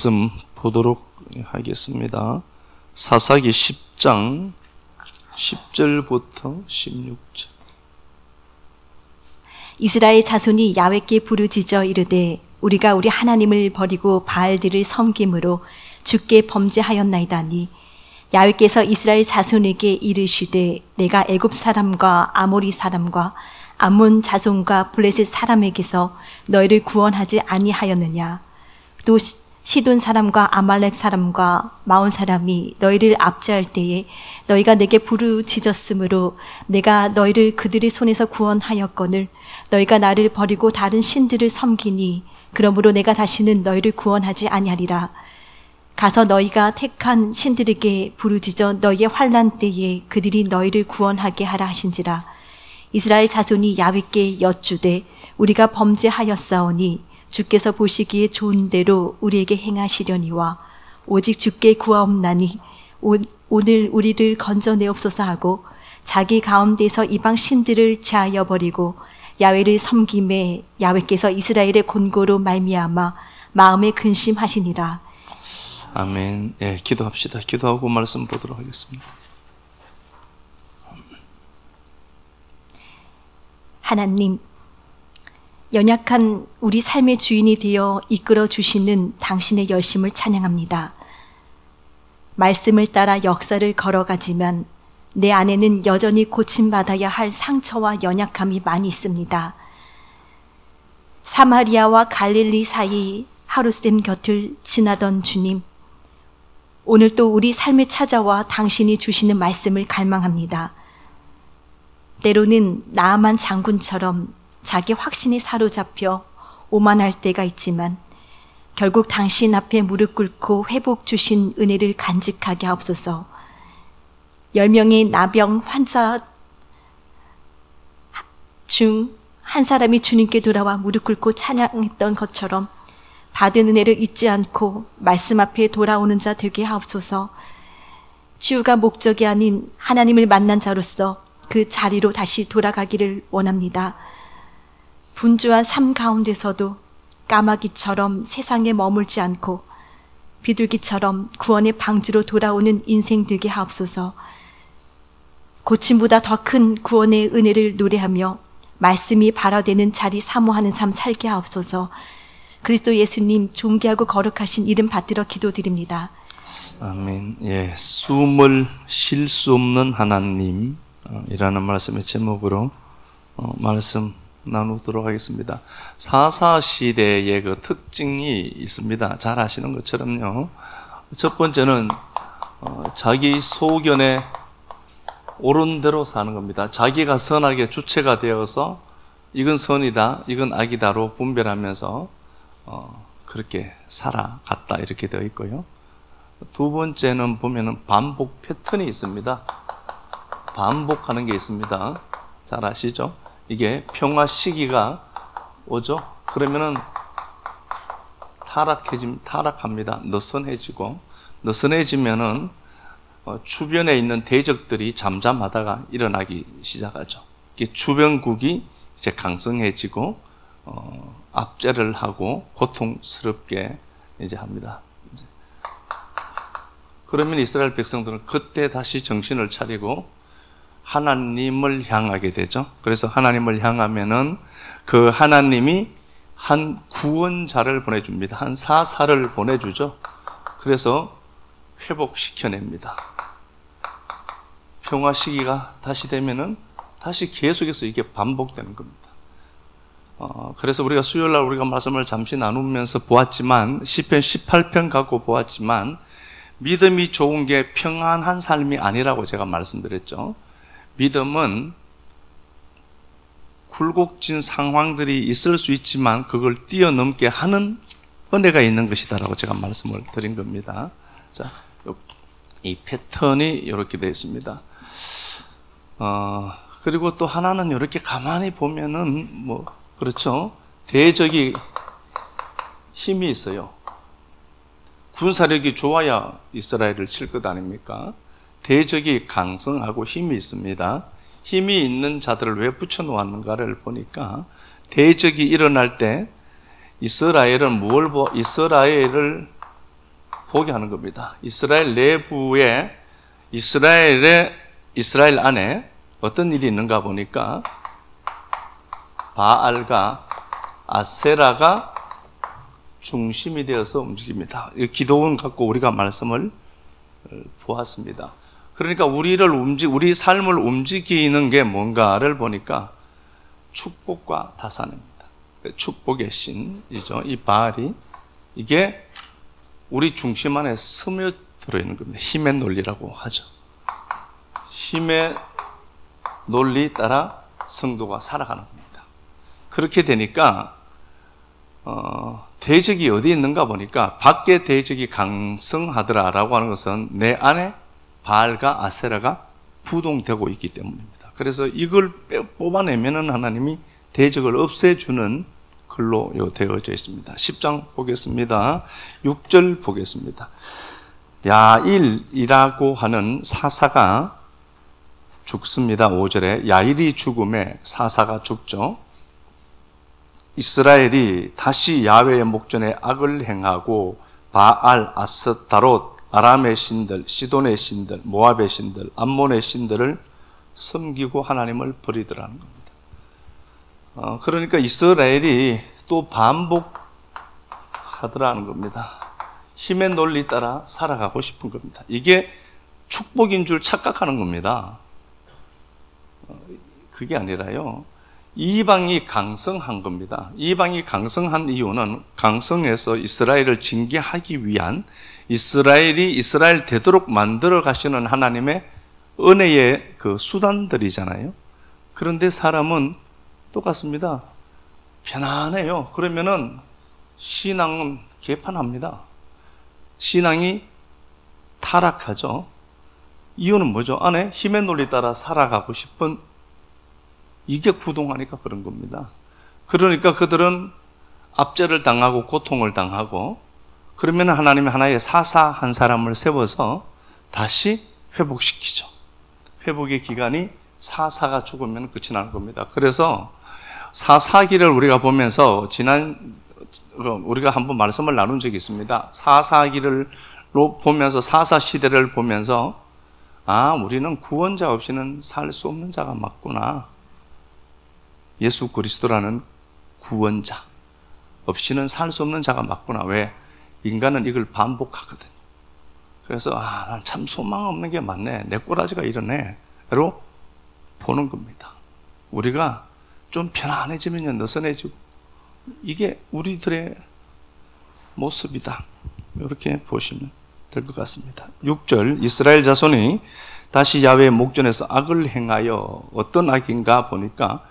말씀 보도록 하겠습니다. 사사기 10장 10절부터 16절. 이스라엘 자손이 야훼께 부르짖어 이르되 우리가 우리 하나님을 버리고 바알들을 섬김으로 주께 범죄하였나이다니 야훼께서 이스라엘 자손에게 이르시되 내가 애굽 사람과 아모리 사람과 암몬 자손과 블레셋 사람에게서 너희를 구원하지 아니하였느냐. 또 시돈 사람과 아말렉 사람과 마온 사람이 너희를 압제할 때에 너희가 내게 부르짖었으므로 내가 너희를 그들의 손에서 구원하였거늘 너희가 나를 버리고 다른 신들을 섬기니 그러므로 내가 다시는 너희를 구원하지 아니하리라. 가서 너희가 택한 신들에게 부르짖어 너희의 환난 때에 그들이 너희를 구원하게 하라 하신지라. 이스라엘 자손이 야훼께 여쭈되 우리가 범죄하였사오니 주께서 보시기에 좋은 대로 우리에게 행하시려니와 오직 주께 구하옵나니 오늘 우리를 건져내옵소서 하고 자기 가운데서 이방 신들을 제하여 버리고 야훼를 섬김에 야훼께서 이스라엘의 곤고로 말미암아 마음에 근심하시니라. 아멘. 예, 기도합시다. 기도하고 말씀 보도록 하겠습니다. 하나님, 연약한 우리 삶의 주인이 되어 이끌어 주시는 당신의 열심을 찬양합니다. 말씀을 따라 역사를 걸어가지만 내 안에는 여전히 고침받아야 할 상처와 연약함이 많이 있습니다. 사마리아와 갈릴리 사이 하루샘 곁을 지나던 주님, 오늘 또 우리 삶에 찾아와 당신이 주시는 말씀을 갈망합니다. 때로는 나아만 장군처럼 자기 확신이 사로잡혀 오만할 때가 있지만 결국 당신 앞에 무릎 꿇고 회복 주신 은혜를 간직하게 하옵소서. 10명의 나병 환자 중 한 사람이 주님께 돌아와 무릎 꿇고 찬양했던 것처럼 받은 은혜를 잊지 않고 말씀 앞에 돌아오는 자 되게 하옵소서. 치유가 목적이 아닌 하나님을 만난 자로서 그 자리로 다시 돌아가기를 원합니다. 분주한 삶 가운데서도 까마귀처럼 세상에 머물지 않고 비둘기처럼 구원의 방주로 돌아오는 인생 되게 하옵소서. 고침보다 더 큰 구원의 은혜를 노래하며 말씀이 발화되는 자리 사모하는 삶 살게 하옵소서. 그리스도 예수님 존귀하고 거룩하신 이름 받들어 기도드립니다. 아멘. 예, 숨을 쉴 수 없는 하나님 이라는 말씀의 제목으로 말씀 나누도록 하겠습니다. 사사시대의 그 특징이 있습니다. 잘 아시는 것처럼요. 첫 번째는 자기 소견에 옳은 대로 사는 겁니다. 자기가 선악의 주체가 되어서 이건 선이다, 이건 악이다로 분별하면서 그렇게 살아갔다 이렇게 되어 있고요. 두 번째는 보면은 반복 패턴이 있습니다. 반복하는 게 있습니다. 잘 아시죠? 이게 평화 시기가 오죠? 그러면은 타락합니다. 느슨해지면은 주변에 있는 대적들이 잠잠하다가 일어나기 시작하죠. 주변국이 이제 강성해지고 압제를 하고 고통스럽게 이제 합니다. 그러면 이스라엘 백성들은 그때 다시 정신을 차리고 하나님을 향하게 되죠. 그래서 하나님을 향하면은 그 하나님이 한 구원자를 보내줍니다. 한 사사를 보내주죠. 그래서 회복시켜냅니다. 평화 시기가 다시 되면은 다시 계속해서 이게 반복되는 겁니다. 그래서 우리가 수요일날 우리가 말씀을 잠시 나누면서 보았지만 시편 18편 갖고 보았지만 믿음이 좋은 게 평안한 삶이 아니라고 제가 말씀드렸죠. 믿음은 굴곡진 상황들이 있을 수 있지만 그걸 뛰어넘게 하는 은혜가 있는 것이다라고 제가 말씀을 드린 겁니다. 자, 이 패턴이 이렇게 되어 있습니다. 그리고 또 하나는 이렇게 가만히 보면은 그렇죠. 대적이 힘이 있어요. 군사력이 좋아야 이스라엘을 칠 것 아닙니까? 대적이 강성하고 힘이 있습니다. 힘이 있는 자들을 왜 붙여놓았는가를 보니까 대적이 일어날 때 이스라엘은 이스라엘을 포기하는 겁니다. 이스라엘 내부에 이스라엘 안에 어떤 일이 있는가 보니까 바알과 아세라가 중심이 되어서 움직입니다. 기도원 갖고 우리가 말씀을 보았습니다. 그러니까 우리 삶을 움직이는 게 뭔가를 보니까 축복과 다산입니다. 축복의 신이죠. 이 바알이 이게 우리 중심 안에 스며들어 있는 겁니다. 힘의 논리라고 하죠. 힘의 논리 따라 성도가 살아가는 겁니다. 그렇게 되니까 대적이 어디 있는가 보니까 밖에 대적이 강성하더라라고 하는 것은 내 안에 바알과 아세라가 부동되고 있기 때문입니다. 그래서 이걸 뽑아내면은 하나님이 대적을 없애주는 글로 되어져 있습니다. 10장 보겠습니다. 6절 보겠습니다. 야일이라고 하는 사사가 죽습니다. 5절에 야일이 죽음에 사사가 죽죠. 이스라엘이 다시 야훼의 목전에 악을 행하고 바알, 아스타롯, 아람의 신들, 시돈의 신들, 모압의 신들, 암몬의 신들을 섬기고 하나님을 버리더라는 겁니다. 그러니까 이스라엘이 또 반복하더라는 겁니다. 힘의 논리 따라 살아가고 싶은 겁니다. 이게 축복인 줄 착각하는 겁니다. 그게 아니라요. 이방이 강성한 겁니다. 이방이 강성한 이유는 강성해서 이스라엘을 징계하기 위한 이스라엘 되도록 만들어 가시는 하나님의 은혜의 그 수단들이잖아요. 그런데 사람은 똑같습니다. 편안해요. 그러면은 신앙은 개판합니다. 신앙이 타락하죠. 이유는 뭐죠? 안에 힘의 논리 따라 살아가고 싶은 이게 구동하니까 그런 겁니다. 그러니까 그들은 압제를 당하고 고통을 당하고 그러면 하나님이 하나의 사사 한 사람을 세워서 다시 회복시키죠. 회복의 기간이 사사가 죽으면 끝이 나는 겁니다. 그래서 사사기를 우리가 보면서 우리가 한번 말씀을 나눈 적이 있습니다. 사사기를 보면서 사사 시대를 보면서 우리는 구원자 없이는 살 수 없는 자가 맞구나. 예수 그리스도라는 구원자 없이는 살 수 없는 자가 맞구나. 왜? 인간은 이걸 반복하거든요. 그래서 난 참 소망 없는 게 맞네. 내 꼬라지가 이러네. 로 보는 겁니다. 우리가 좀 편안해지면 느슨해지고 이게 우리들의 모습이다. 이렇게 보시면 될 것 같습니다. 6절 이스라엘 자손이 다시 야훼의 목전에서 악을 행하여 어떤 악인가 보니까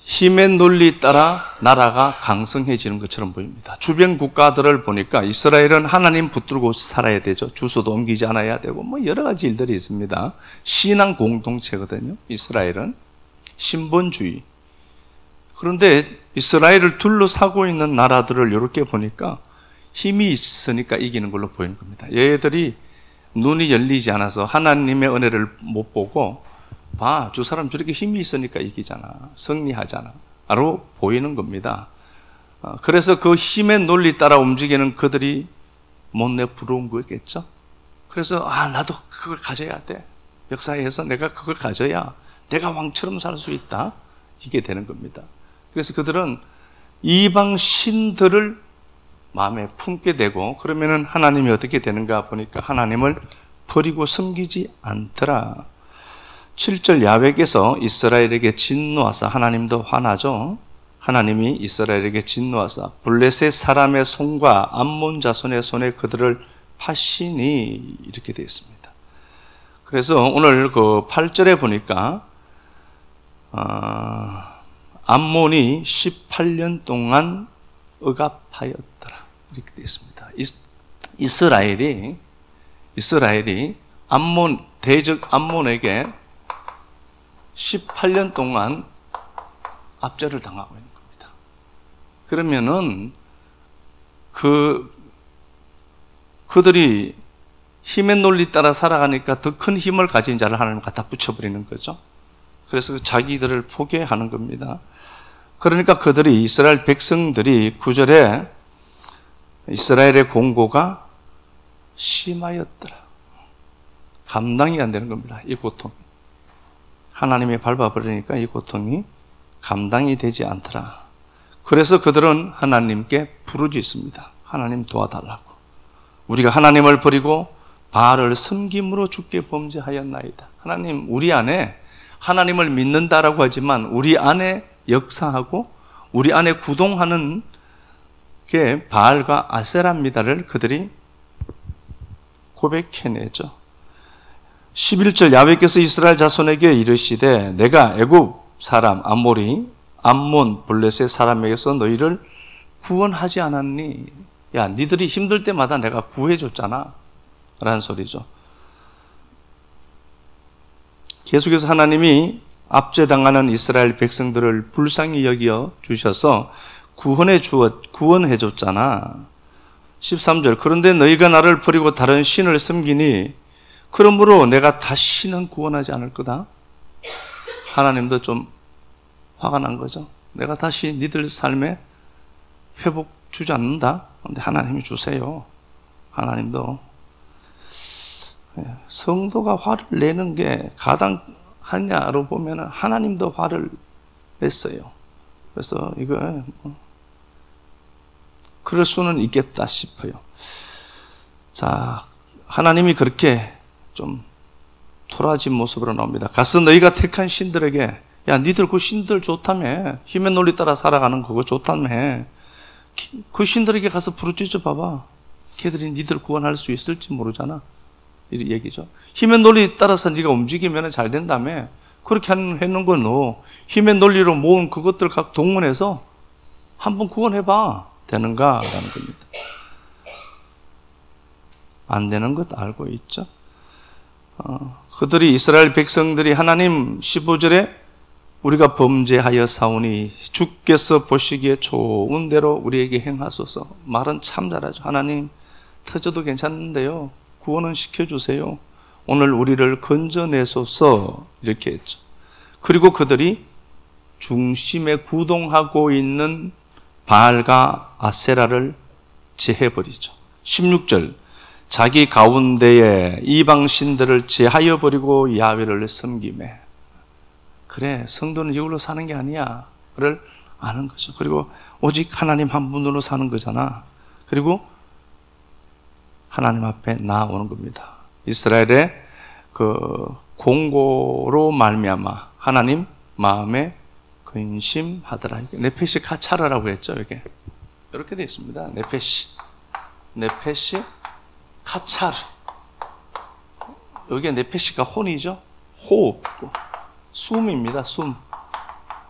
힘의 논리 따라 나라가 강성해지는 것처럼 보입니다. 주변 국가들을 보니까 이스라엘은 하나님 붙들고 살아야 되죠. 주소도 옮기지 않아야 되고 여러 가지 일들이 있습니다. 신앙 공동체거든요. 이스라엘은 신본주의. 그런데 이스라엘을 둘러싸고 있는 나라들을 이렇게 보니까 힘이 있으니까 이기는 걸로 보이는 겁니다. 얘들이 눈이 열리지 않아서 하나님의 은혜를 못 보고 저 사람 저렇게 힘이 있으니까 이기잖아. 승리하잖아. 라고 보이는 겁니다. 그래서 그 힘의 논리 따라 움직이는 그들이 못내 부러운 거겠죠. 그래서 나도 그걸 가져야 돼. 역사에서 내가 그걸 가져야 내가 왕처럼 살 수 있다. 이게 되는 겁니다. 그래서 그들은 이방 신들을 마음에 품게 되고 그러면은 하나님이 어떻게 되는가 보니까 하나님을 버리고 섬기지 않더라. 7절 야훼께서 이스라엘에게 진노하사 하나님도 화나죠. 하나님이 이스라엘에게 진노하사 블레셋 사람의 손과 암몬 자손의 손에 그들을 파시니 이렇게 되어 있습니다. 그래서 오늘 그 8절에 보니까 암몬이 18년 동안 억압하였더라 이렇게 되어 있습니다. 이스라엘이 대적 암몬에게 18년 동안 압제를 당하고 있는 겁니다. 그러면은 그들이 힘의 논리 따라 살아가니까 더 큰 힘을 가진 자를 하나님 갖다 붙여버리는 거죠. 그래서 자기들을 포기하는 겁니다. 그러니까 그들이 이스라엘 백성들이 9절에 이스라엘의 공고가 심하였더라. 감당이 안 되는 겁니다. 이 고통. 하나님이 밟아버리니까 이 고통이 감당이 되지 않더라. 그래서 그들은 하나님께 부르짖습니다. 하나님 도와달라고. 우리가 하나님을 버리고 바알을 섬김으로 주께 범죄하였나이다. 하나님, 우리 안에 하나님을 믿는다라고 하지만 우리 안에 역사하고 우리 안에 구동하는 게 바알과 아세라입니다를 그들이 고백해내죠. 11절 야훼께서 이스라엘 자손에게 이르시되 내가 애굽 사람 아모리 암몬 블레셋 사람에게서 너희를 구원하지 않았니? 야, 니들이 힘들 때마다 내가 구해줬잖아 라는 소리죠. 계속해서 하나님이 압제당하는 이스라엘 백성들을 불쌍히 여겨 주셔서 구원해 줬잖아. 13절 그런데 너희가 나를 버리고 다른 신을 섬기니 그러므로 내가 다시는 구원하지 않을 거다. 하나님도 좀 화가 난 거죠. 내가 다시 니들 삶에 회복 주지 않는다. 그런데 하나님이 주세요. 하나님도 성도가 화를 내는 게 가당하냐로 보면 하나님도 화를 냈어요. 그래서 이거 그럴 수는 있겠다 싶어요. 자, 하나님이 그렇게 좀 토라진 모습으로 나옵니다. 가서 너희가 택한 신들에게 야, 니들 그 신들 좋다며. 힘의 논리 따라 살아가는 그거 좋다며. 그 신들에게 가서 부르짖어 봐봐. 걔들이 니들 구원할 수 있을지 모르잖아. 이 얘기죠. 힘의 논리 따라서 네가 움직이면 잘 된다며. 그렇게 했는 건 너 힘의 논리로 모은 그것들 각 동원해서 한번 구원해봐. 되는가? 라는 겁니다. 안 되는 것 알고 있죠. 그들이 이스라엘 백성들이 하나님 15절에 우리가 범죄하여 사오니 주께서 보시기에 좋은 대로 우리에게 행하소서. 말은 참 잘하죠. 하나님 터져도 괜찮은데요. 구원은 시켜주세요. 오늘 우리를 건져내소서. 이렇게 했죠. 그리고 그들이 중심에 구동하고 있는 바알과 아세라를 제해버리죠. 16절 자기 가운데에 이방 신들을 제하여 버리고 야훼를 섬기매. 그래, 성도는 이걸로 사는 게 아니야 를 아는 거죠. 그리고 오직 하나님 한 분으로 사는 거잖아. 그리고 하나님 앞에 나아오는 겁니다. 이스라엘의 그 공고로 말미암아 하나님 마음에 근심하더라. 네페시 카차르라고 했죠. 이게 이렇게 되어 있습니다. 네페시 카차르. 여기에 네페시가 혼이죠. 호흡, 숨입니다.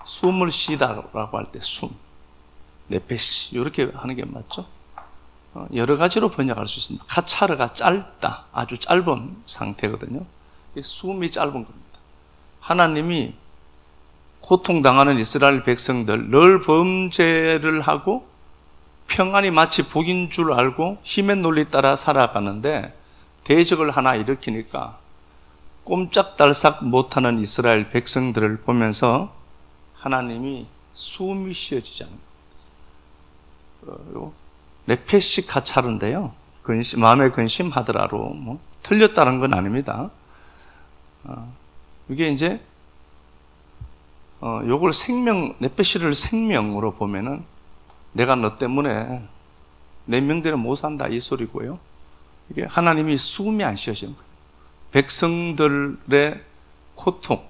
숨을 쉬다라고 할 때 숨. 네페시 이렇게 하는 게 맞죠? 여러 가지로 번역할 수 있습니다. 카차르가 짧다, 아주 짧은 상태거든요. 숨이 짧은 겁니다. 하나님이 고통당하는 이스라엘 백성들 늘 범죄를 하고 평안이 마치 복인 줄 알고 힘의 논리 따라 살아가는데 대적을 하나 일으키니까 꼼짝달싹 못하는 이스라엘 백성들을 보면서 하나님이 숨이 쉬어지지 않는 거예요. 네페시 카차르인데요. 마음에 근심하더라로 뭐 틀렸다는 건 아닙니다. 이게 이제 요걸 네페시를 생명으로 보면은 내가 너 때문에 내 명대로 못 산다 이 소리고요. 이게 하나님이 숨이 안 쉬어지는 거예요. 백성들의 고통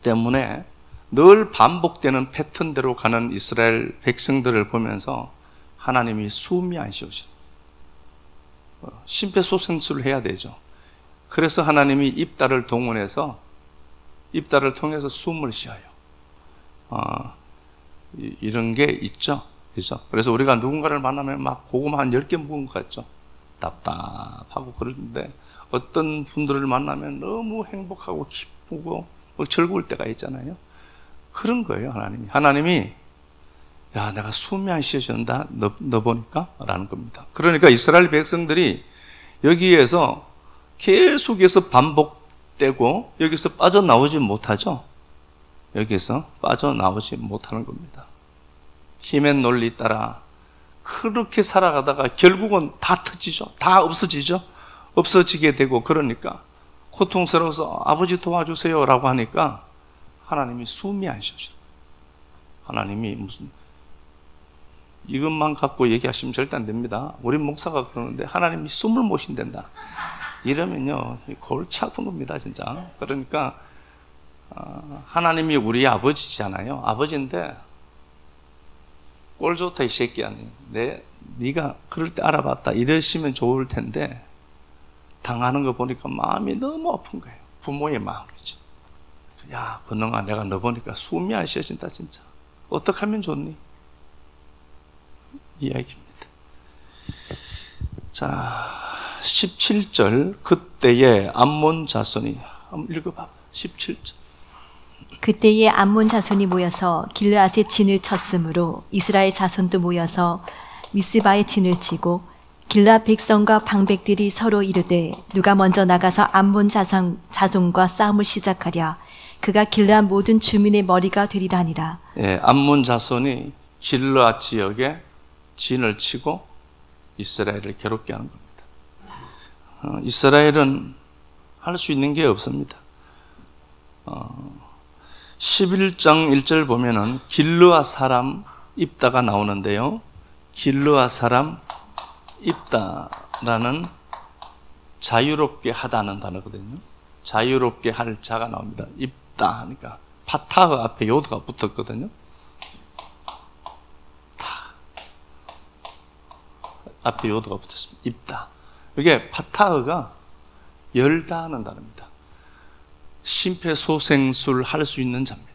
때문에 늘 반복되는 패턴대로 가는 이스라엘 백성들을 보면서 하나님이 숨이 안 쉬어지는 거예요. 심폐소생술을 해야 되죠. 그래서 하나님이 입다를 동원해서 입다를 통해서 숨을 쉬어요. 이런 게 있죠. 그렇죠? 그래서 우리가 누군가를 만나면 막 고구마 한 10개 먹은 것 같죠. 답답하고 그러는데 어떤 분들을 만나면 너무 행복하고 기쁘고 즐거울 때가 있잖아요. 그런 거예요. 하나님이 야, 내가 숨이 안 쉬어진다 너 보니까? 라는 겁니다. 그러니까 이스라엘 백성들이 여기에서 계속해서 반복되고 여기서 빠져나오지 못하죠. 여기서 빠져나오지 못하는 겁니다. 힘의 논리 따라 그렇게 살아가다가 결국은 다 터지죠. 다 없어지죠. 없어지게 되고 그러니까 고통스러워서 아버지 도와주세요 라고 하니까 하나님이 숨이 안 쉬어져요. 하나님이 무슨 이것만 갖고 얘기하시면 절대 안 됩니다. 우리 목사가 그러는데 하나님이 숨을 못 쉰댄다. 이러면요 골치 아픈 겁니다 진짜. 그러니까 하나님이 우리 아버지잖아요. 아버지인데 꼴 좋다 이 새끼야. 네가 그럴 때 알아봤다 이러시면 좋을 텐데 당하는 거 보니까 마음이 너무 아픈 거예요. 부모의 마음이죠. 야 권능아 내가 너 보니까 숨이 안 쉬어진다 진짜. 어떻게 하면 좋니? 이야기입니다. 자 17절 그때에 암몬 자손이 한번 읽어봐. 17절 그때에 암몬 자손이 모여서 길르앗에 진을 쳤으므로 이스라엘 자손도 모여서 미스바에 진을 치고 길르앗 백성과 방백들이 서로 이르되 누가 먼저 나가서 암몬 자손과 싸움을 시작하랴. 그가 길르앗 모든 주민의 머리가 되리라니라. 예, 암몬 자손이 길르앗 지역에 진을 치고 이스라엘을 괴롭게 하는 겁니다. 이스라엘은 할 수 있는 게 없습니다. 11장 1절 보면은 길르앗 사람 입다가 나오는데요. 길르앗 사람 입다라는 자유롭게 하다는 단어거든요. 자유롭게 할 자가 나옵니다. 입다 하니까 파타흐 앞에 요드가 붙었거든요. 앞에 요드가 붙었습니다. 입다. 이게 파타흐가 열다 하는 단어입니다. 심폐소생술 할 수 있는 자입니다.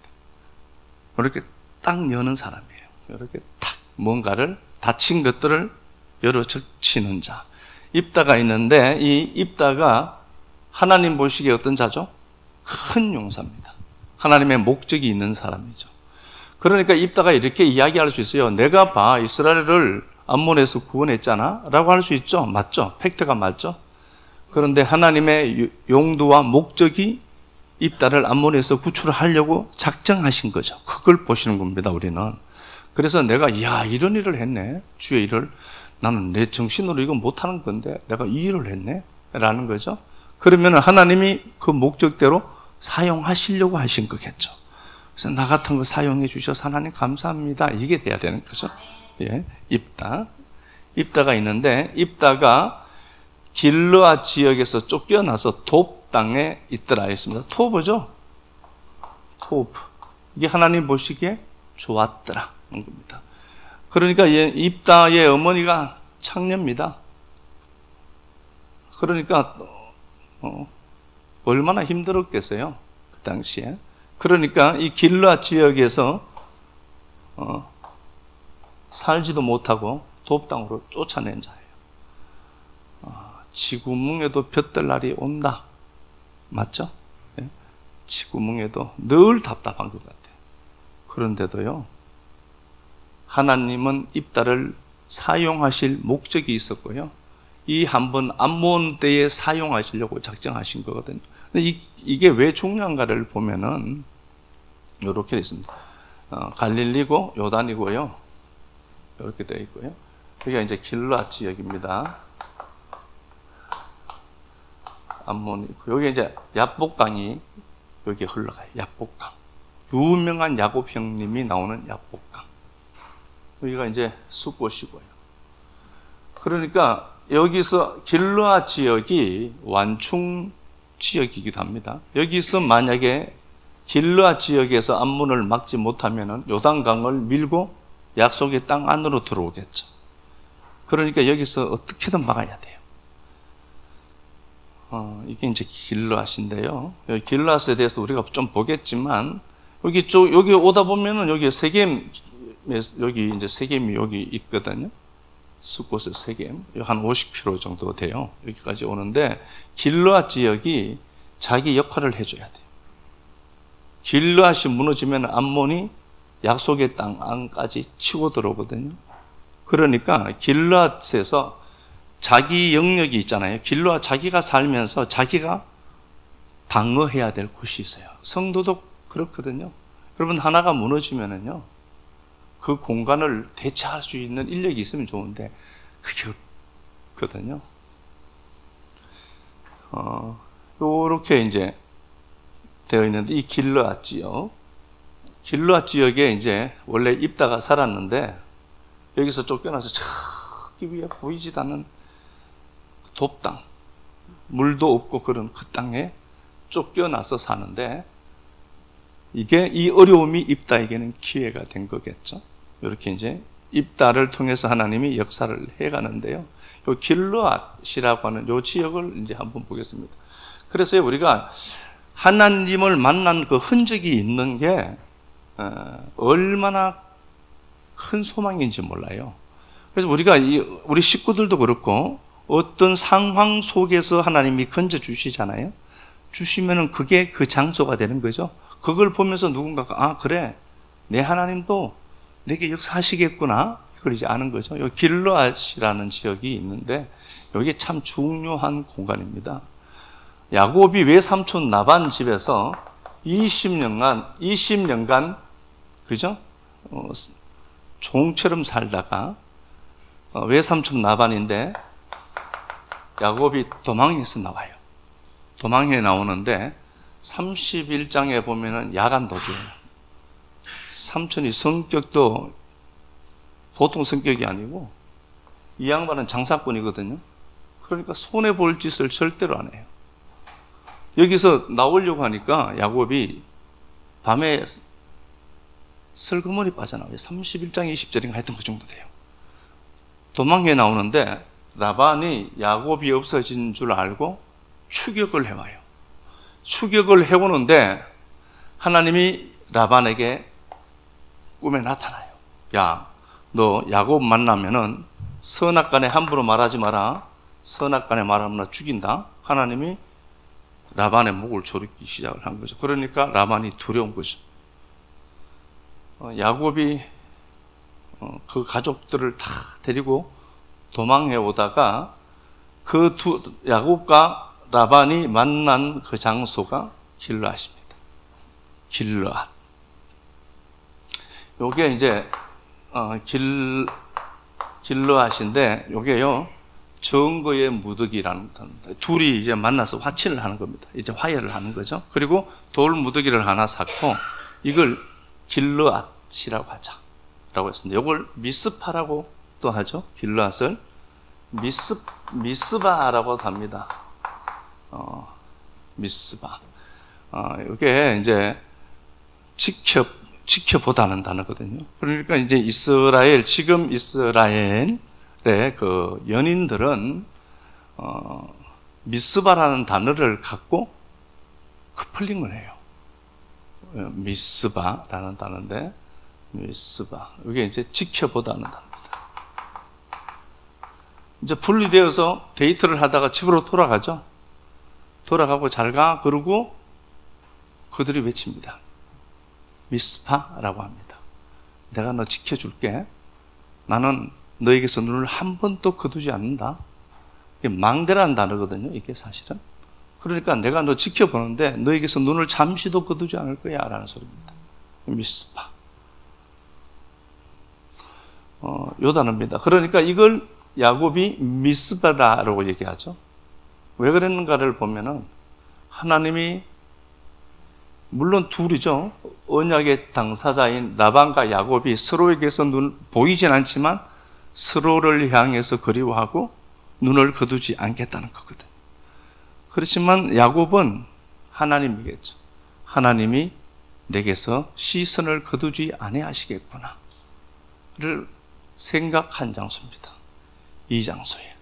이렇게 딱 여는 사람이에요. 이렇게 탁 뭔가를 다친 것들을 열어 적치는 자. 입다가 있는데 이 입다가 하나님 보시기에 어떤 자죠? 큰 용사입니다. 하나님의 목적이 있는 사람이죠. 그러니까 입다가 이렇게 이야기할 수 있어요. 내가 봐 이스라엘을 암몬에서 구원했잖아 라고 할 수 있죠. 맞죠? 팩트가 맞죠? 그런데 하나님의 용도와 목적이 입다를 암몬에서 구출하려고 작정하신 거죠. 그걸 보시는 겁니다 우리는. 그래서 내가 야 이런 일을 했네. 주의 일을 나는 내 정신으로 이거 못하는 건데 내가 이 일을 했네 라는 거죠. 그러면 하나님이 그 목적대로 사용하시려고 하신 거겠죠. 그래서 나 같은 거 사용해 주셔서 하나님 감사합니다 이게 돼야 되는 거죠. 예, 입다가 있는데 입다가 길르앗 지역에서 쫓겨나서 돛 땅에 있더라 했습니다. 토브죠? 토브. 이게 하나님 보시기에 좋았더라 는 겁니다. 그러니까 입다의 어머니가 창녀입니다. 그러니까 얼마나 힘들었겠어요 그 당시에. 그러니까 이 길르앗 지역에서 살지도 못하고 돛 땅으로 쫓아낸 자예요. 지구멍에도 볕들 날이 온다. 맞죠? 예? 지구멍에도 늘 답답한 것 같아요. 그런데도요, 하나님은 입다를 사용하실 목적이 있었고요. 이 한번 암몬 때에 사용하시려고 작정하신 거거든요. 근데 이게 왜 중요한가를 보면은 이렇게 되어 있습니다. 갈릴리고 요단이고요. 이렇게 되어 있고요. 여기가 이제 길르앗 지역입니다. 암몬이 있고, 여기 이제 야복강이 여기 흘러가요. 야복강. 유명한 야곱 형님이 나오는 야복강. 여기가 이제 숫곳이고요. 그러니까 여기서 길르앗 지역이 완충 지역이기도 합니다. 여기서 만약에 길르앗 지역에서 암몬을 막지 못하면은 요단강을 밀고 약속의 땅 안으로 들어오겠죠. 그러니까 여기서 어떻게든 막아야 돼요. 이게 이제 길르앗인데요. 길르앗에 대해서 우리가 좀 보겠지만, 여기 오다 보면은 여기 세겜, 여기 이제 세겜이 여기 있거든요. 숫곳에 세겜. 한 50km 정도 돼요. 여기까지 오는데, 길르앗 지역이 자기 역할을 해줘야 돼요. 길르앗이 무너지면 암몬이 약속의 땅 안까지 치고 들어오거든요. 그러니까 길르앗에서 자기 영역이 있잖아요. 길르앗 자기가 살면서 자기가 방어해야 될 곳이 있어요. 성도도 그렇거든요. 여러분 하나가 무너지면은요, 그 공간을 대체할 수 있는 인력이 있으면 좋은데 그게 없거든요. 요렇게 이제 되어 있는데, 이 길르앗 지역, 길르앗 지역에 이제 원래 입다가 살았는데, 여기서 쫓겨나서 저기 위에 보이지도 않는 돕당, 물도 없고 그런 그 땅에 쫓겨나서 사는데, 이게 이 어려움이 입다에게는 기회가 된 거겠죠. 이렇게 이제 입다를 통해서 하나님이 역사를 해가는데요. 요 길르앗이라고 하는 요 지역을 이제 한번 보겠습니다. 그래서 우리가 하나님을 만난 그 흔적이 있는 게 얼마나 큰 소망인지 몰라요. 그래서 우리가 우리 식구들도 그렇고 어떤 상황 속에서 하나님이 건져 주시잖아요. 주시면은 그게 그 장소가 되는 거죠. 그걸 보면서 누군가가 아 그래 내 하나님도 내게 역사하시겠구나 그걸 이제 아는 거죠. 여기 길르앗이라는 지역이 있는데 여기 참 중요한 공간입니다. 야곱이 외삼촌 라반 집에서 20년간 그죠? 종처럼 살다가 외삼촌 라반인데 야곱이 도망해서 나와요. 도망해 나오는데 31장에 보면은 야간 도주예요. 삼촌이 성격도 보통 성격이 아니고 이 양반은 장사꾼이거든요. 그러니까 손해볼 짓을 절대로 안 해요. 여기서 나오려고 하니까 야곱이 밤에 슬그머니 빠져나와요. 31장 20절인가 하여튼 그 정도 돼요. 도망해 나오는데 라반이 야곱이 없어진 줄 알고 추격을 해와요. 추격을 해오는데 하나님이 라반에게 꿈에 나타나요. 야, 너 야곱 만나면은 선악간에 함부로 말하지 마라. 선악간에 말하면 나 죽인다. 하나님이 라반의 목을 조르기 시작을 한 거죠. 그러니까 라반이 두려운 거죠. 야곱이 그 가족들을 다 데리고 도망해 오다가 야곱과 라반이 만난 그 장소가 길르앗입니다. 길르앗. 요게 이제 길르앗인데 요게요 정거의 무더기라는 겁니다. 둘이 이제 만나서 화친을 하는 겁니다. 이제 화해를 하는 거죠. 그리고 돌 무더기를 하나 쌓고 이걸 길르앗이라고 하자라고 했습니다. 이걸 미스파라고 또 하죠. 길르앗을 미스바라고도 합니다. 미스바. 이게 이제 지켜보다는 단어거든요. 그러니까 이제 지금 이스라엘의 그 연인들은 미스바라는 단어를 갖고 커플링을 해요. 미스바라는 단어인데 미스바. 이게 이제 지켜보다는 단어입니다. 이제 분리되어서 데이트를 하다가 집으로 돌아가죠. 돌아가고 잘 가. 그러고 그들이 외칩니다. 미스파라고 합니다. 내가 너 지켜줄게. 나는 너에게서 눈을 한 번도 거두지 않는다. 이게 망대라는 단어거든요. 이게 사실은. 그러니까 내가 너 지켜보는데 너에게서 눈을 잠시도 거두지 않을 거야 라는 소리입니다. 미스파. 요 단어입니다. 그러니까 이걸 야곱이 미스바다라고 얘기하죠. 왜 그랬는가를 보면은 하나님이 물론 둘이죠. 언약의 당사자인 라반과 야곱이 서로에게서 보이진 않지만 서로를 향해서 그리워하고 눈을 거두지 않겠다는 거거든요. 그렇지만 야곱은 하나님이겠죠. 하나님이 내게서 시선을 거두지 아니하시겠구나를 생각한 장소입니다. 이 장소에.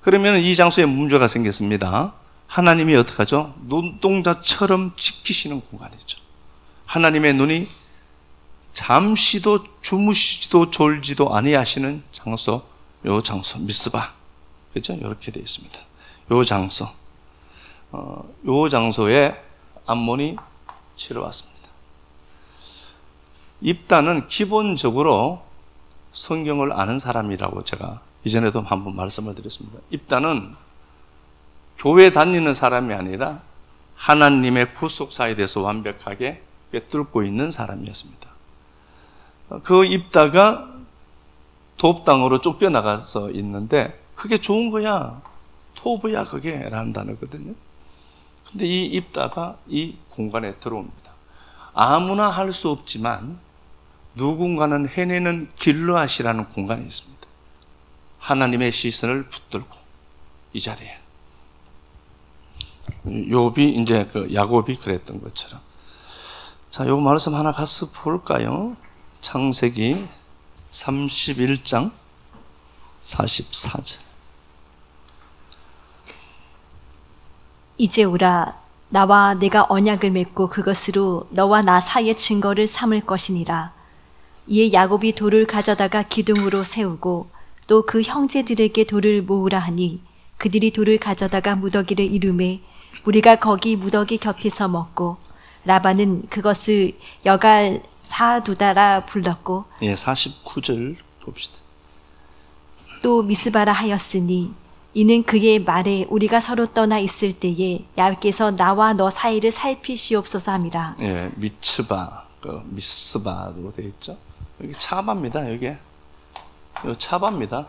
그러면 이 장소에 문제가 생겼습니다. 하나님이 어떡하죠? 눈동자처럼 지키시는 공간이죠. 하나님의 눈이 잠시도 주무시지도 졸지도 아니하시는 장소, 요 장소, 미스바. 그렇죠? 이렇게 되어 있습니다. 요 장소. 요 장소에 암몬이 치러왔습니다. 입다는 기본적으로 성경을 아는 사람이라고 제가 이전에도 한번 말씀을 드렸습니다. 입다는 교회 다니는 사람이 아니라 하나님의 구속사에 대해서 완벽하게 꿰뚫고 있는 사람이었습니다. 그 입다가 돕당으로 쫓겨나가서 있는데 그게 좋은 거야. 토부야 그게 라는 단어거든요. 근데 이 입다가 이 공간에 들어옵니다. 아무나 할 수 없지만 누군가는 해내는 길르앗이라는 공간이 있습니다. 하나님의 시선을 붙들고 이 자리에 욥이 이제 그 야곱이 그랬던 것처럼. 자, 요 말씀 하나 가서 볼까요? 창세기 31장 44절. 이제 오라 나와 내가 언약을 맺고 그것으로 너와 나 사이의 증거를 삼을 것이니라. 이에 야곱이 돌을 가져다가 기둥으로 세우고 또 그 형제들에게 돌을 모으라 하니 그들이 돌을 가져다가 무더기를 이루매 우리가 거기 무더기 곁에서 먹고 라반은 그것을 여갈 사두다라 불렀고. 예, 49절 봅시다. 또 미스바라 하였으니 이는 그의 말에 우리가 서로 떠나 있을 때에 야훼께서 나와 너 사이를 살피시옵소서 함이라. 예, 미츠바, 미스바로 되어 있죠. 여기 차바입니다. 여기 차바입니다.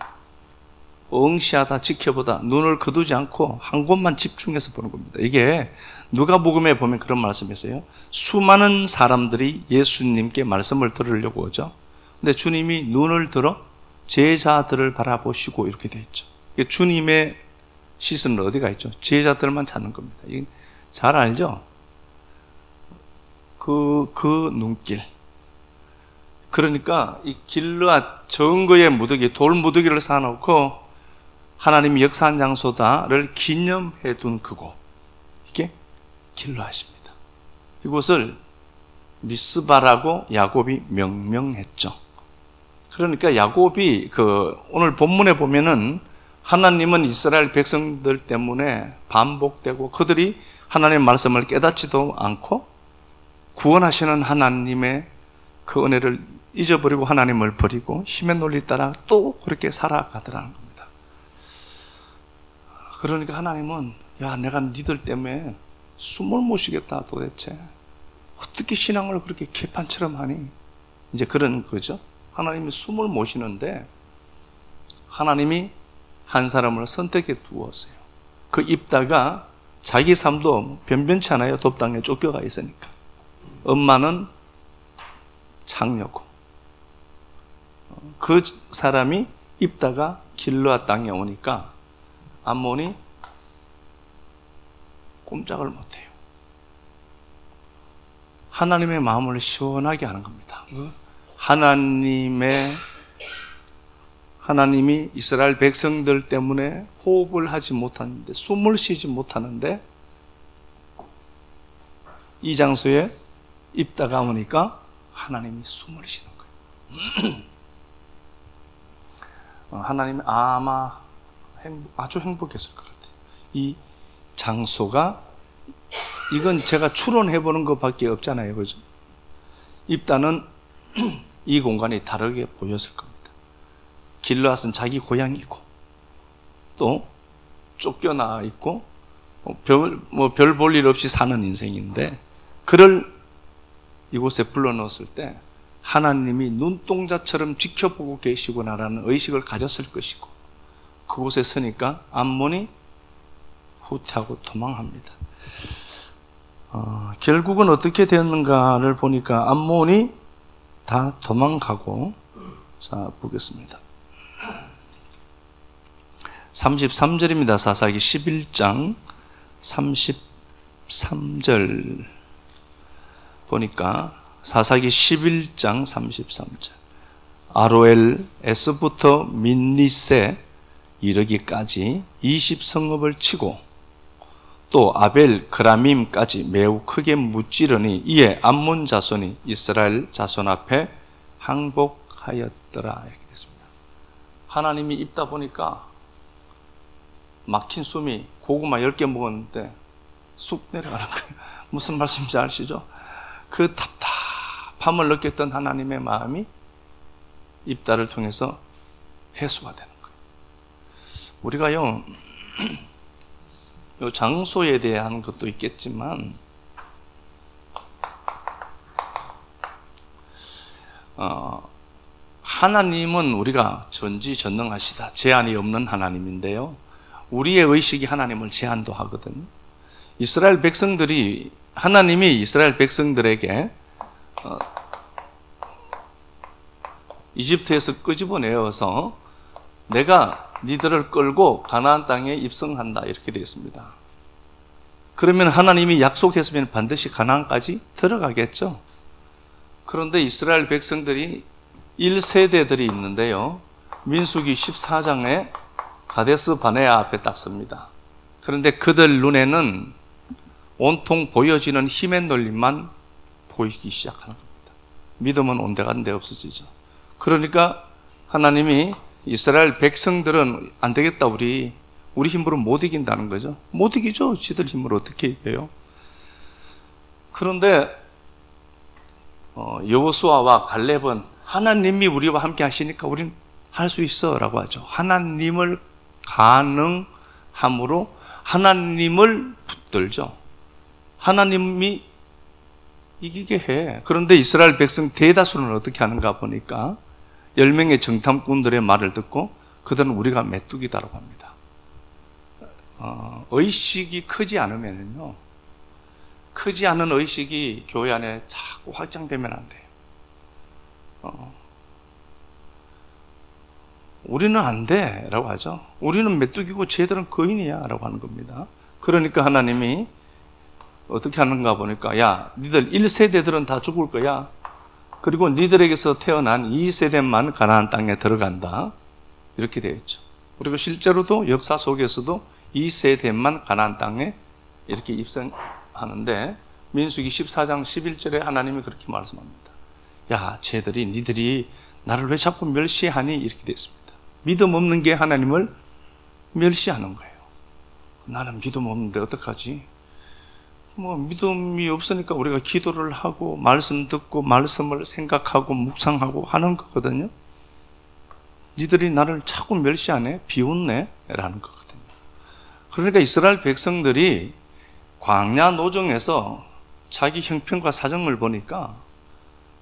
응시하다, 지켜보다, 눈을 거두지 않고 한 곳만 집중해서 보는 겁니다. 이게 누가복음에 보면 그런 말씀이 있어요. 수많은 사람들이 예수님께 말씀을 들으려고 오죠. 근데 주님이 눈을 들어 제자들을 바라보시고 이렇게 되어 있죠. 주님의 시선은 어디가 있죠? 제자들만 찾는 겁니다. 잘 알죠? 그 눈길. 그러니까 이 길르앗 정거의 무더기, 돌 무더기를 쌓아놓고 하나님이 역사한 장소다를 기념해 둔 그곳. 이게 길르앗입니다. 이곳을 미스바라고 야곱이 명명했죠. 그러니까 야곱이 오늘 본문에 보면은 하나님은 이스라엘 백성들 때문에 반복되고 그들이 하나님의 말씀을 깨닫지도 않고 구원하시는 하나님의 그 은혜를 잊어버리고 하나님을 버리고 힘의 논리 따라 또 그렇게 살아가더라는 겁니다. 그러니까 하나님은 야, 내가 니들 때문에 숨을 못 쉬겠다. 도대체 어떻게 신앙을 그렇게 개판처럼 하니? 이제 그런 거죠. 하나님이 숨을 못 쉬는데 하나님이 한 사람을 선택해 두었어요. 그 입다가 자기 삶도 변변치 않아요. 돕당에 쫓겨가 있으니까. 엄마는 창녀고 그 사람이 입다가 길르앗 땅에 오니까 암몬이 꼼짝을 못해요. 하나님의 마음을 시원하게 하는 겁니다. 하나님이 이스라엘 백성들 때문에 호흡을 하지 못하는데, 숨을 쉬지 못하는데 이 장소에 입다가 오니까 하나님이 숨을 쉬는 거예요. 하나님이 아마 아주 행복했을 것 같아요. 이 장소가, 이건 제가 추론해보는 것밖에 없잖아요. 그죠? 입다는 이 공간이 다르게 보였을 겁니다. 길르앗은 자기 고향이고 또 쫓겨나 있고 별 볼 일 없이 사는 인생인데, 그를 이곳에 불러넣었을 때 하나님이 눈동자처럼 지켜보고 계시구나라는 의식을 가졌을 것이고, 그곳에 서니까 암몬이 후퇴하고 도망합니다. 결국은 어떻게 되었는가를 보니까 암몬이 다 도망가고, 자 보겠습니다. 33절입니다. 사사기 11장 33절 보니까 사사기 11장 33절 아로엘에서부터 민니세 이르기까지 20성읍을 치고 또 아벨 그라밈까지 매우 크게 무찌르니 이에 암몬 자손이 이스라엘 자손 앞에 항복하였더라. 이렇게 됐습니다. 하나님이 입다 보니까 막힌 숨이, 고구마 10개 먹었는데 쑥 내려가는 거예요. 무슨 말씀인지 아시죠? 그 답답함을 느꼈던 하나님의 마음이 입다를 통해서 해소가 되는 거예요. 우리가요, 요 장소에 대한 것도 있겠지만, 하나님은 우리가 전지전능하시다, 제한이 없는 하나님인데요, 우리의 의식이 하나님을 제한도 하거든요. 이스라엘 백성들이, 하나님이 이스라엘 백성들에게 이집트에서 끄집어내어서 내가 니들을 끌고 가나안 땅에 입성한다 이렇게 되어 있습니다. 그러면 하나님이 약속했으면 반드시 가나안까지 들어가겠죠. 그런데 이스라엘 백성들이 1세대들이 있는데요, 민수기 14장에 가데스 바네아 앞에 딱 섭니다. 그런데 그들 눈에는 온통 보여지는 힘의 놀림만 보이기 시작하는 겁니다. 믿음은 온데간데 없어지죠. 그러니까 하나님이 이스라엘 백성들은 안 되겠다, 우리 힘으로 못 이긴다는 거죠. 못 이기죠. 지들 힘으로 어떻게 이겨요? 그런데 여호수아와 갈렙은 하나님이 우리와 함께 하시니까 우린 할 수 있어 라고 하죠. 하나님을 가능함으로 하나님을 붙들죠. 하나님이 이기게 해. 그런데 이스라엘 백성 대다수는 어떻게 하는가 보니까 10명의 정탐꾼들의 말을 듣고 그들은 우리가 메뚜기다라고 합니다. 의식이 크지 않으면요, 크지 않은 의식이 교회 안에 자꾸 확장되면 안 돼요. 우리는 안 돼 라고 하죠. 우리는 메뚜기고 쟤들은 거인이야 라고 하는 겁니다. 그러니까 하나님이 어떻게 하는가 보니까, 야, 니들 1세대들은 다 죽을 거야. 그리고 니들에게서 태어난 2세대만 가나안 땅에 들어간다 이렇게 되어 있죠. 그리고 실제로도 역사 속에서도 2세대만 가나안 땅에 이렇게 입성하는데, 민수기 14장 11절에 하나님이 그렇게 말씀합니다. 야, 쟤들이, 니들이 나를 왜 자꾸 멸시하니? 이렇게 되어 있습니다. 믿음 없는 게 하나님을 멸시하는 거예요. 나는 믿음 없는데 어떡하지? 믿음이 없으니까 우리가 기도를 하고 말씀 듣고 말씀을 생각하고 묵상하고 하는 거거든요. 니들이 나를 자꾸 멸시하네, 비웃네 라는 거거든요. 그러니까 이스라엘 백성들이 광야 노정에서 자기 형편과 사정을 보니까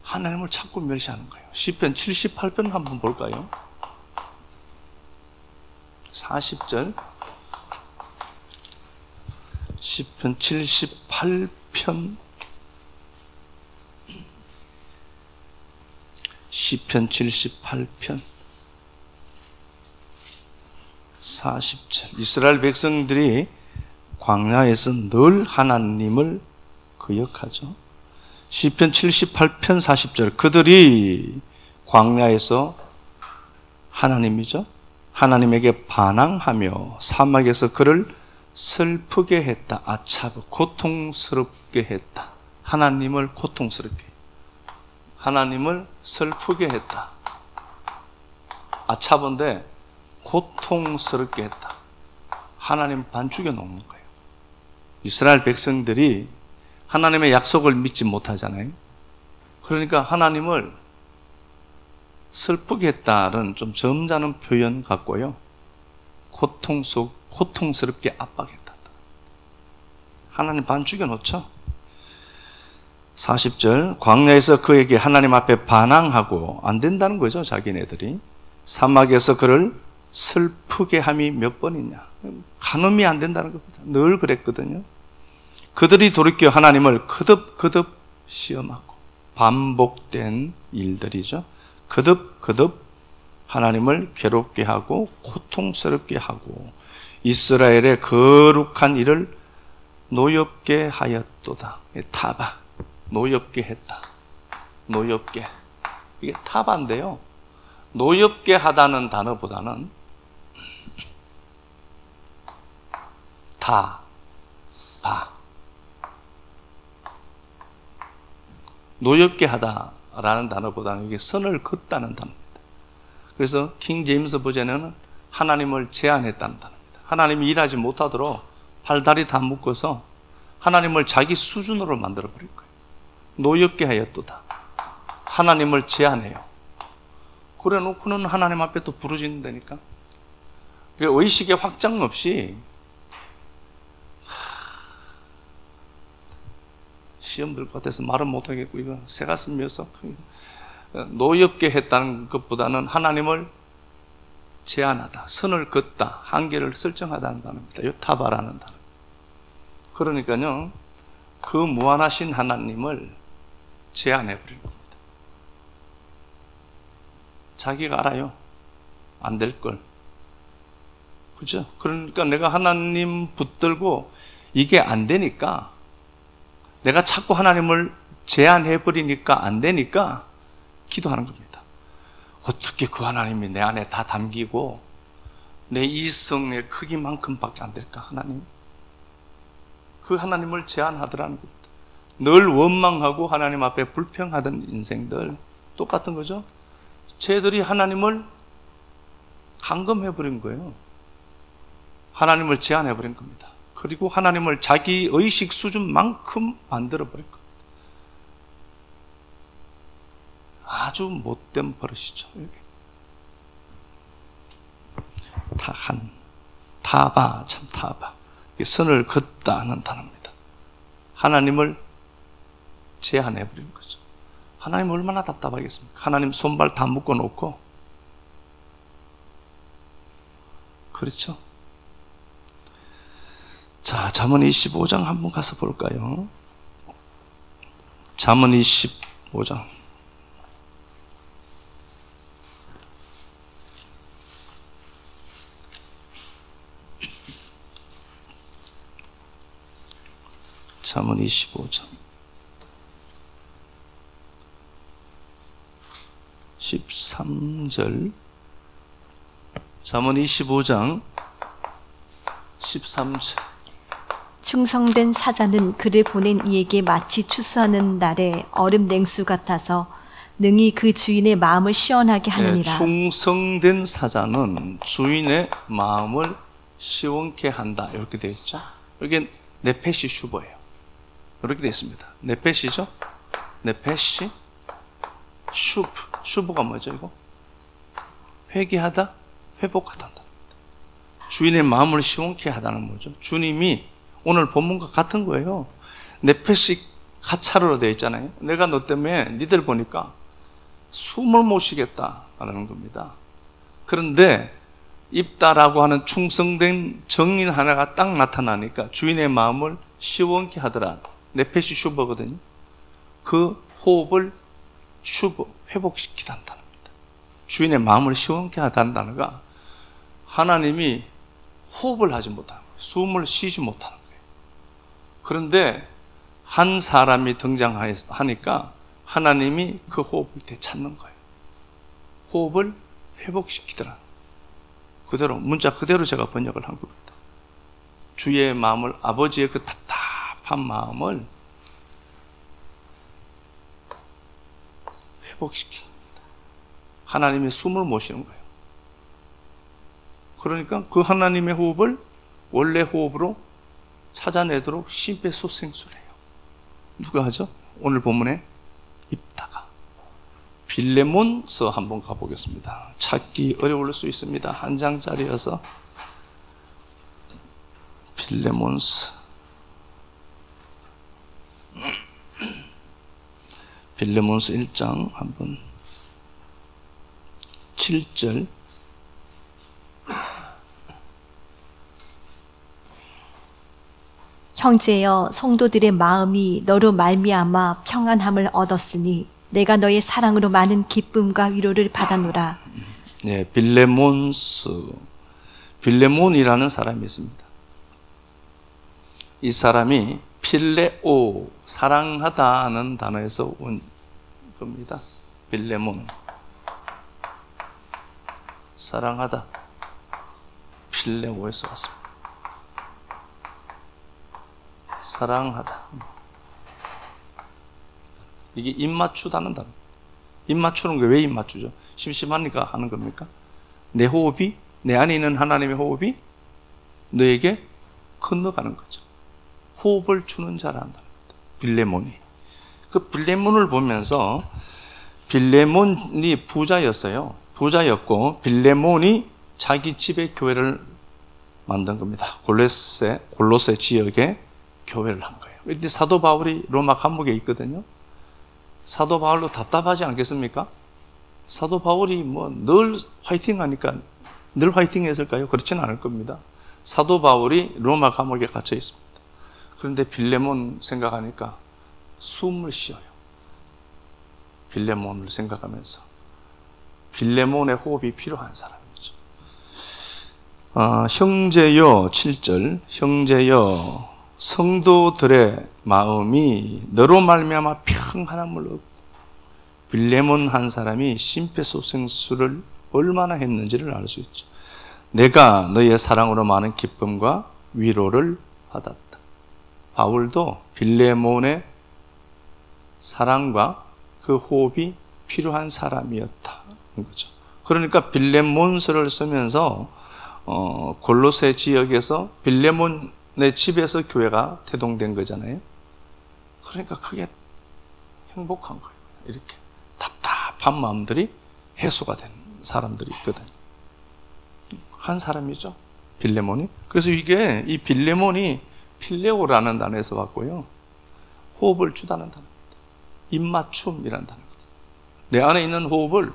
하나님을 자꾸 멸시하는 거예요. 시편 78편 한번 볼까요? 40절, 시편 78편, 시편 78편 40절. 이스라엘 백성들이 광야에서 늘 하나님을 기억하죠. 시편 78편 40절. 그들이 광야에서 하나님이죠, 하나님에게 반항하며 사막에서 그를 슬프게 했다. 아차브, 고통스럽게 했다. 하나님을 고통스럽게, 하나님을 슬프게 했다. 아차브인데 고통스럽게 했다. 하나님 반 죽여놓는 거예요. 이스라엘 백성들이 하나님의 약속을 믿지 못하잖아요. 그러니까 하나님을 슬프게 했다는 좀 점잖은 표현 같고요, 고통스럽게 압박했다. 하나님 반 죽여놓죠. 40절, 광야에서 그에게 하나님 앞에 반항하고, 안 된다는 거죠, 자기네들이. 사막에서 그를 슬프게 함이 몇 번이냐, 간음이 안 된다는 겁니다. 늘 그랬거든요. 그들이 돌이켜 하나님을 거듭 시험하고, 반복된 일들이죠. 거듭 하나님을 괴롭게 하고 고통스럽게 하고 이스라엘의 거룩한 일을 노엽게 하였도다. 타바, 노엽게 했다. 노엽게, 이게 타바인데요, 노엽게 하다는 단어보다는 바, 노엽게 하다라는 단어보다는 이게 선을 긋다는 단어입니다. 그래서 킹 제임스 버전에는 하나님을 제한했다는 단어입니다. 하나님이 일하지 못하도록 팔다리 다 묶어서 하나님을 자기 수준으로 만들어버릴 거예요. 노엽게 하였도다. 하나님을 제한해요. 그래 놓고는 하나님 앞에 또 부르짖는다니까. 의식의 확장 없이 시험 들 것 같아서 말은 못하겠고, 이거 새가슴 녀석, 노엽게 했다는 것보다는 하나님을 제한하다, 선을 긋다, 한계를 설정하다는 단어입니다. 요타바라는 단어. 그러니까요, 그 무한하신 하나님을 제한해버리는 겁니다. 자기가 알아요. 안 될 걸. 그죠? 그러니까 내가 하나님 붙들고 이게 안 되니까, 내가 자꾸 하나님을 제한해버리니까 안 되니까 기도하는 겁니다. 어떻게 그 하나님이 내 안에 다 담기고 내 이성의 크기만큼밖에 안 될까, 하나님? 그 하나님을 제한하더라는 겁니다. 늘 원망하고 하나님 앞에 불평하던 인생들 똑같은 거죠. 쟤들이 하나님을 감금해버린 거예요. 하나님을 제한해버린 겁니다. 그리고 하나님을 자기 의식 수준만큼 만들어버린 겁니다. 아주 못된 버릇이죠. 타바, 참 타바. 선을 긋다 하는 단어입니다. 하나님을 제한해버리는 거죠. 하나님 얼마나 답답하겠습니까? 하나님 손발 다 묶어놓고. 그렇죠? 자, 잠언 25장 한번 가서 볼까요? 잠언 25장. 잠언 25장 13절. 잠언 25장 13절. 충성된 사자는 그를 보낸 이에게 마치 추수하는 날에 얼음 냉수 같아서 능히 그 주인의 마음을 시원하게 하느니라. 네, 충성된 사자는 주인의 마음을 시원케 한다. 이렇게 되어 있죠. 여기 네페시 슈버예요. 이렇게 되어 있습니다. 네페시죠? 네페시 슈브가 뭐죠, 이거? 회개하다, 회복하다. 주인의 마음을 시원케 하다는 거죠. 주님이 오늘 본문과 같은 거예요. 네페시 가차로 되어 있잖아요. 내가 너 때문에 니들 보니까 숨을 못 쉬겠다라는 겁니다. 그런데 입다라고 하는 충성된 정인 하나가 딱 나타나니까 주인의 마음을 시원케 하더라. 네페시 슈버거든요. 그 호흡을 슈버, 회복시키다는 단어입니다. 주인의 마음을 시원케 하다는 단어가 하나님이 호흡을 하지 못하는 거예요. 숨을 쉬지 못하는 거예요. 그런데 한 사람이 등장하니까 하나님이 그 호흡을 되찾는 거예요. 호흡을 회복시키더라. 그대로, 문자 그대로 제가 번역을 한 겁니다. 주의 마음을, 아버지의 그 답답한 마음을 회복시킵니다. 하나님의 숨을 못 쉬는 거예요. 그러니까 그 하나님의 호흡을 원래 호흡으로 찾아내도록 심폐소생술을 해요. 누가 하죠? 오늘 본문에 입다가. 빌레몬서 한번 가보겠습니다. 찾기 어려울 수 있습니다. 한 장짜리여서. 빌레몬서. 빌레몬서 1장 한번 7절. 형제여, 성도들의 마음이 너로 말미암아 평안함을 얻었으니 내가 너의 사랑으로 많은 기쁨과 위로를 받아노라. 네, 빌레몬이라는 사람이 있습니다. 이 사람이 필레오, 사랑하다는 단어에서 온 겁니다. 빌레몬, 사랑하다, 필레오에서 왔습니다. 사랑하다. 이게 입맞추다는 단어. 입맞추는 게 왜 입맞추죠? 심심하니까 하는 겁니까? 내 호흡이, 내 안에 있는 하나님의 호흡이 너에게 건너가는 거죠. 호흡을 주는 자라는 겁니다. 빌레몬이. 그 빌레몬을 보면서 빌레몬이 부자였어요. 부자였고 빌레몬이 자기 집에 교회를 만든 겁니다. 골로새 지역에 교회를 한 거예요. 이때 사도 바울이 로마 감옥에 있거든요. 사도 바울도 답답하지 않겠습니까? 사도 바울이 뭐 늘 화이팅 하니까 늘 화이팅 했을까요? 그렇지는 않을 겁니다. 사도 바울이 로마 감옥에 갇혀 있습니다. 그런데 빌레몬 생각하니까 숨을 쉬어요. 빌레몬을 생각하면서. 빌레몬의 호흡이 필요한 사람이죠. 형제여, 7절. 형제여, 성도들의 마음이 너로 말미암아 평안함을 얻고, 빌레몬 한 사람이 심폐소생술을 얼마나 했는지를 알 수 있죠. 내가 너의 사랑으로 많은 기쁨과 위로를 받았다. 바울도 빌레몬의 사랑과 그 호흡이 필요한 사람이었다는 거죠. 그러니까 빌레몬서를 쓰면서 골로새 지역에서 빌레몬의 집에서 교회가 태동된 거잖아요. 그러니까 그게 행복한 거예요. 이렇게 답답한 마음들이 해소가 된 사람들이 있거든요. 한 사람이죠, 빌레몬이. 그래서 이게 이 빌레몬이 필레오라는 단어에서 왔고요, 호흡을 주다는 단어입니다. 입맞춤이라는 단어입니다. 내 안에 있는 호흡을,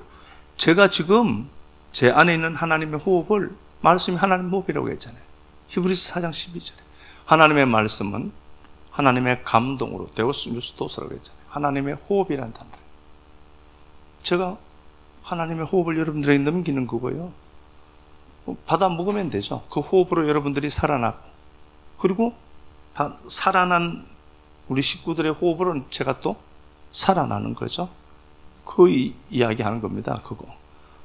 제가 지금 제 안에 있는 하나님의 호흡을, 말씀이 하나님의 호흡이라고 했잖아요. 히브리서 4장 12절에 하나님의 말씀은 하나님의 감동으로 데오스 뉴스토스라고 했잖아요. 하나님의 호흡이라는 단어예요. 제가 하나님의 호흡을 여러분들에게 넘기는 거고요, 받아 먹으면 되죠. 그 호흡으로 여러분들이 살아나고, 그리고 살아난 우리 식구들의 호흡으로는 제가 또 살아나는 거죠. 그 이야기 하는 겁니다.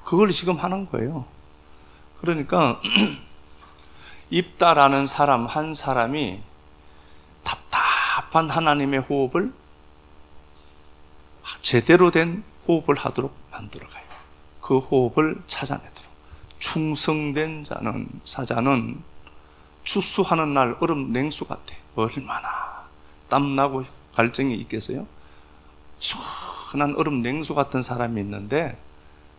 그걸 지금 하는 거예요. 그러니까 입다라는 사람 한 사람이 답답한 하나님의 호흡을 제대로 된 호흡을 하도록 만들어가요. 그 호흡을 찾아내도록. 충성된 사자는 추수하는 날 얼음 냉수 같아. 얼마나 땀나고 갈증이 있겠어요? 시원한 얼음 냉수 같은 사람이 있는데,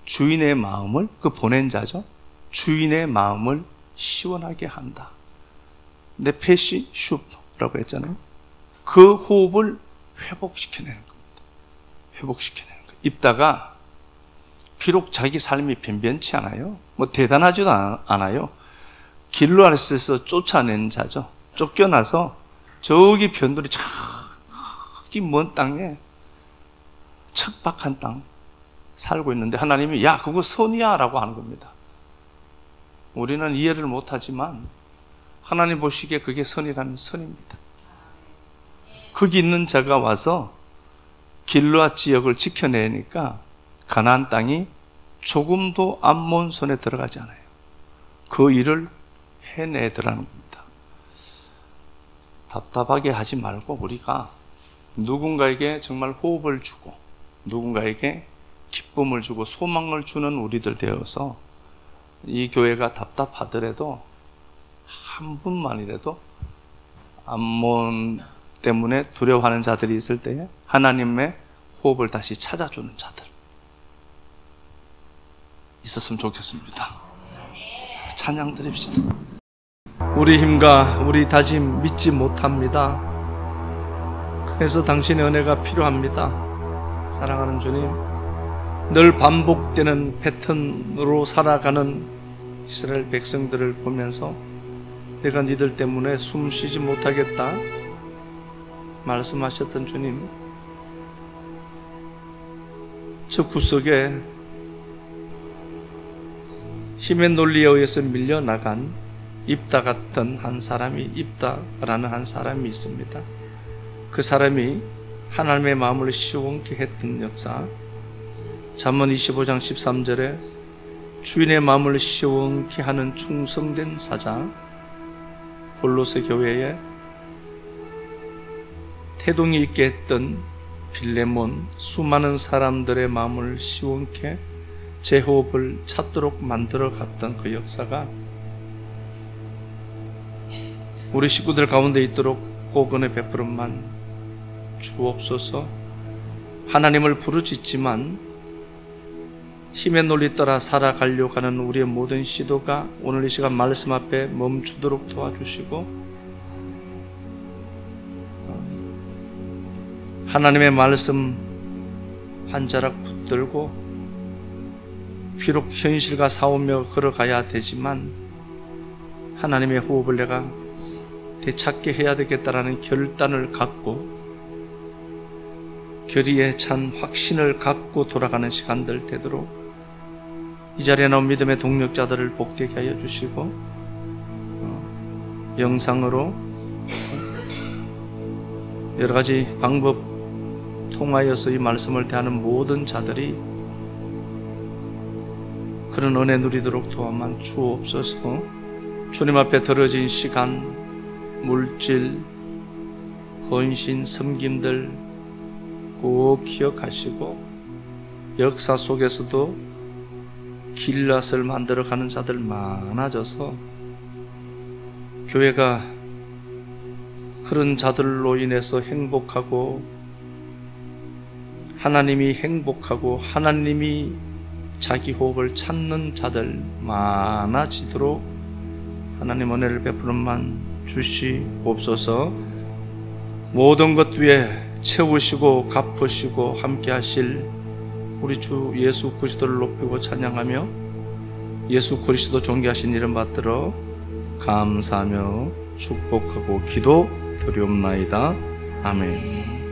주인의 마음을, 그 보낸 자죠, 주인의 마음을 시원하게 한다. 네페시 슈프라고 했잖아요. 그 호흡을 회복시켜내는 겁니다. 회복시켜내는 거예요. 입다가 비록 자기 삶이 변변치 않아요. 뭐 대단하지도 않아요. 길르아스에서 쫓아낸 자죠. 쫓겨나서 저기 변두리 저기 먼 땅에 척박한 땅 살고 있는데, 하나님이 야 그거 선이야 라고 하는 겁니다. 우리는 이해를 못하지만 하나님 보시기에 그게 선이라는 선입니다. 거기 있는 자가 와서 길르앗 지역을 지켜내니까 가나안 땅이 조금도 암몬 손에 들어가지 않아요. 그 일을 해내더라는 겁니다. 답답하게 하지 말고 우리가 누군가에게 정말 호흡을 주고, 누군가에게 기쁨을 주고 소망을 주는 우리들 되어서, 이 교회가 답답하더라도 한 분만이라도 암몬 때문에 두려워하는 자들이 있을 때에 하나님의 호흡을 다시 찾아주는 자들 있었으면 좋겠습니다. 찬양 드립시다. 우리 힘과 우리 다짐 믿지 못합니다. 그래서 당신의 은혜가 필요합니다. 사랑하는 주님, 늘 반복되는 패턴으로 살아가는 이스라엘 백성들을 보면서 내가 니들 때문에 숨 쉬지 못하겠다 말씀하셨던 주님, 저 구석에 힘의 논리에 의해서 밀려나간 입다 같은 한 사람이, 입다라는 한 사람이 있습니다. 그 사람이 하나님의 마음을 시원케 했던 역사, 잠언 25장 13절에 주인의 마음을 시원케 하는 충성된 사자, 골로새 교회에 태동이 있게 했던 빌레몬, 수많은 사람들의 마음을 시원케 제 호흡을 찾도록 만들어 갔던 그 역사가 우리 식구들 가운데 있도록 꼭 은혜 베풀음만 주옵소서. 하나님을 부르짖지만 힘의 논리 따라 살아가려고 하는 우리의 모든 시도가 오늘 이 시간 말씀 앞에 멈추도록 도와주시고, 하나님의 말씀 한 자락 붙들고 비록 현실과 싸우며 걸어가야 되지만 하나님의 호흡을 내가 되찾게 해야 되겠다라는 결단을 갖고 결의에 찬 확신을 갖고 돌아가는 시간들 되도록 이 자리에 나온 믿음의 동력자들을 복되게 하여 주시고 영상으로 여러 가지 방법 통하여서 이 말씀을 대하는 모든 자들이 그런 은혜 누리도록 도와만 주옵소서. 주님 앞에 들어진 시간, 물질, 헌신, 섬김들 꼭 기억하시고 역사 속에서도 길랏을 만들어가는 자들 많아져서 교회가 그런 자들로 인해서 행복하고 하나님이 행복하고 하나님이 자기 호흡을 찾는 자들 많아지도록 하나님 은혜를 베푸는만 주시옵소서. 모든 것 위에 채우시고 갚으시고 함께 하실 우리 주 예수 그리스도를 높이고 찬양하며 예수 그리스도 존귀하신 이름 받들어 감사하며 축복하고 기도 드리옵나이다. 아멘.